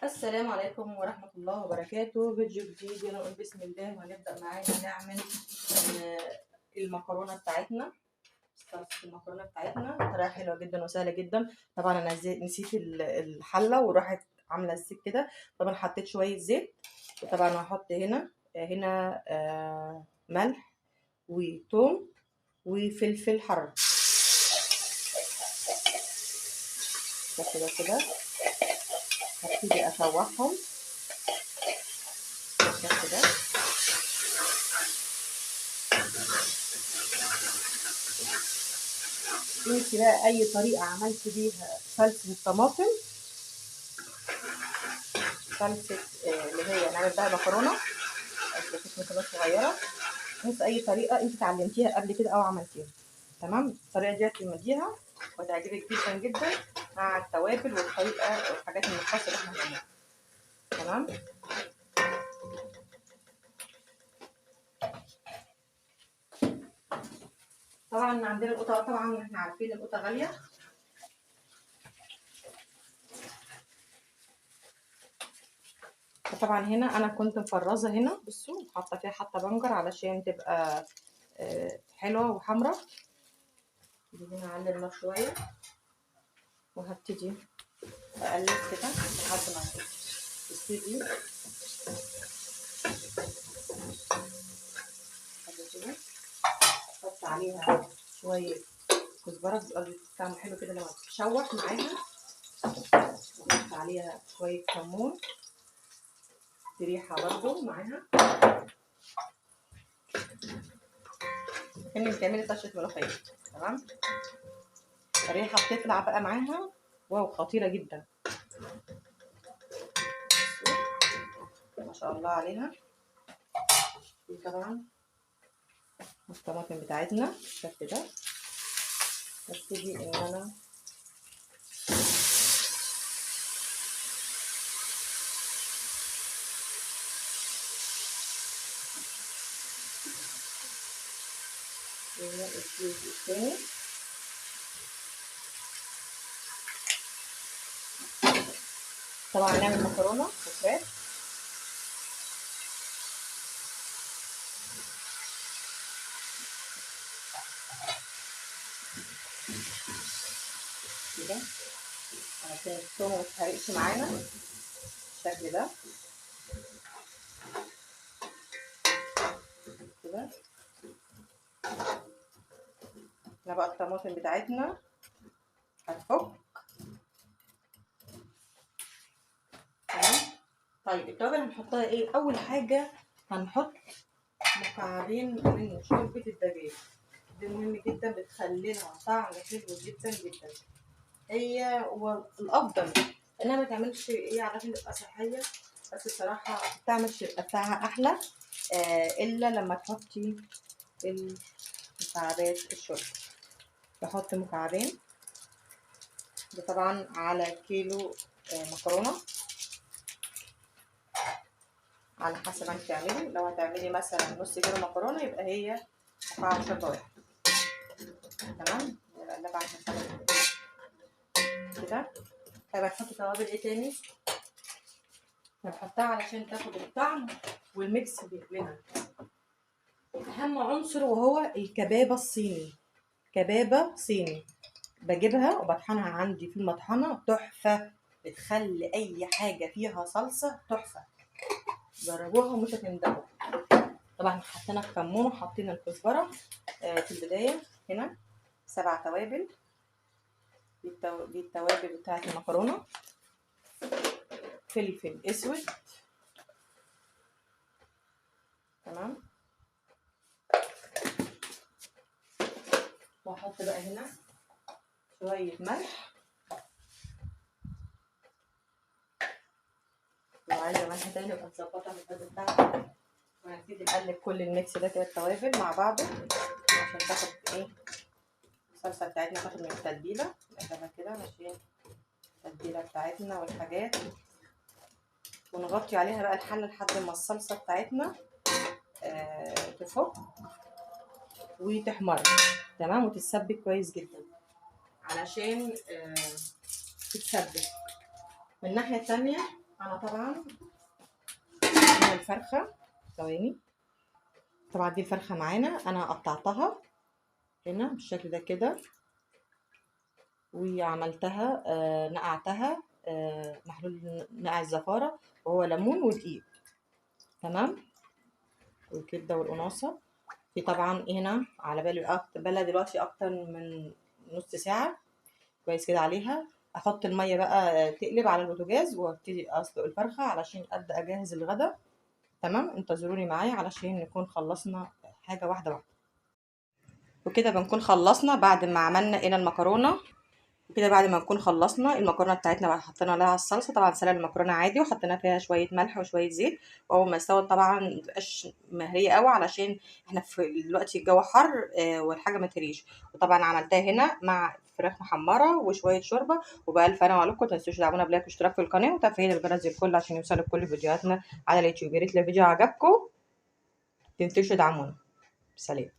السلام عليكم ورحمة الله وبركاته. فيديو جديد، يلا نقول بسم الله وهنبدأ معانا نعمل المكرونة بتاعتنا. صلصة المكرونة بتاعتنا طريقة حلوة جدا وسهلة جدا. طبعا أنا نسيت الحلة وراحت عاملة الزيت كده. طبعا حطيت شوية زيت، وطبعا هحط هنا ملح وثوم وفلفل حر كده. هبتدي أشوحهم كده. انت بقى اي طريقه عملت بيها صلصه الطماطم، صلصه اللي هي نعمل بقى مكرونه، بس مكرونه صغيره. بص، اي طريقه انت اتعلمتيها قبل كده او عملتيها تمام، الطريقه دي هتعمليها وتعجبك جدا جدا مع التوابل والطريقه والحاجات المخصصه اللي احنا بنعملها. تمام. طبعا عندنا القطه، طبعا احنا عارفين القطه غاليه. فطبعا هنا انا كنت مفرزه هنا، بصوا حاطه فيها حتى بنجر علشان تبقى حلوه وحمراء. هنا اعلي النار شويه وهبتدي اقلب كده لحد ما تبتدي كده. احط عليها شويه كزبره، بيبقى طعمه حلو كده لما تتشوح معاها. واحط عليها شويه كمون، ريحه برضو معاها كأنك بتعملي طشه ملوخيه. تمام. الريحه بتطلع بقى معاها واو، خطيره جدا ما شاء الله عليها. دي طبعا الطماطم بتاعتنا بالشكل ده. هبتدي ان انا الجزء الثاني. طبعا نعمل مكرونه وفراخ كده علشان الثوم ما يتحرقش معانا بالشكل ده كده. احنا بقى الطماطم بتاعتنا هتفك. تمام. طيب التوابل هنحطها ايه؟ اول حاجه هنحط مكعبين من شوربه الدجاج. دي مهم جدا، بتخلي لها طعم حلو جدا جدا. هي والافضل انها ما تعملش علشان تبقى صحيه، بس الصراحه بتعمل يبقى بتاعها احلى الا لما تحطي مكعبات الشوربه. بحط مكعبين، ده طبعا على كيلو مكرونه، على حسب ما انت تعملي. لو هتعملي مثلا نص كيلو مكرونه يبقى هي مكعب شوربه واحد. تمام. نقلبها عشان كده. طيب هنحط توابل ايه تاني؟ هنحطها علشان تاخد الطعم والميكس بينها. اهم عنصر وهو الكبابه الصيني. كبابه صيني بجيبها وبطحنها عندي في المطحنه، تحفه، بتخلي اي حاجه فيها صلصه تحفه. جربوها ومش هتندموا. طبعا حطينا الكمون وحطينا الكزبره في البدايه. هنا 7 توابل. دي التوابل بتاعت المكرونه. فلفل اسود. تمام. واحط بقى هنا شويه ملح، لو عايزه ملح تاني يبقى تظبطها في الفرن بتاعتك. وهنبتدي نقلب كل الميكس ده كده، التوابل مع بعضه عشان تاخد ايه الصلصه بتاعتنا، تاخد من التتبيله. نقلبها كده ماشيين التتبيله بتاعتنا والحاجات، ونغطي عليها بقى الحله لحد ما الصلصه بتاعتنا تفك وتحمر. تمام. وتتسبك كويس جدا علشان تتسبك. من الناحيه التانيه انا طبعا هنا الفرخه، ثواني. طبعا دي الفرخه معانا، انا قطعتها هنا بالشكل ده كده، وعملتها نقعتها محلول نقع الزفاره، وهو ليمون ودقيق. تمام. والكبده والقناصه. في طبعا هنا على بالي دلوقتي اكتر من نص ساعه كويس كده عليها. احط الميه بقى تقلب على البوتاجاز، وابتدي اسلق الفرخه علشان ابدا اجهز الغدا. تمام، انتظروني معايا علشان نكون خلصنا حاجه واحده. وكده بنكون خلصنا بعد ما عملنا هنا المكرونه. وكده بعد ما نكون خلصنا المكرونه بتاعتنا بقى، حطينا لها الصلصه. طبعا سلقنا المكرونه عادي وحطينا فيها شويه ملح وشويه زيت. واول ما استوت طبعا متبقاش مهريه قوي علشان احنا في دلوقتي الجو حر والحاجه ما تريش. وطبعا عملتها هنا مع فراخ محمره وشويه شوربه. وبألف انا وعليكم، ما تنسوش تدعمونا بلايك واشتراك في القناه وتفعيل الجرس الكل عشان يوصلك كل فيديوهاتنا على اليوتيوب. يا ريت لو الفيديو عجبكم تنسوش تدعمونا. سلام.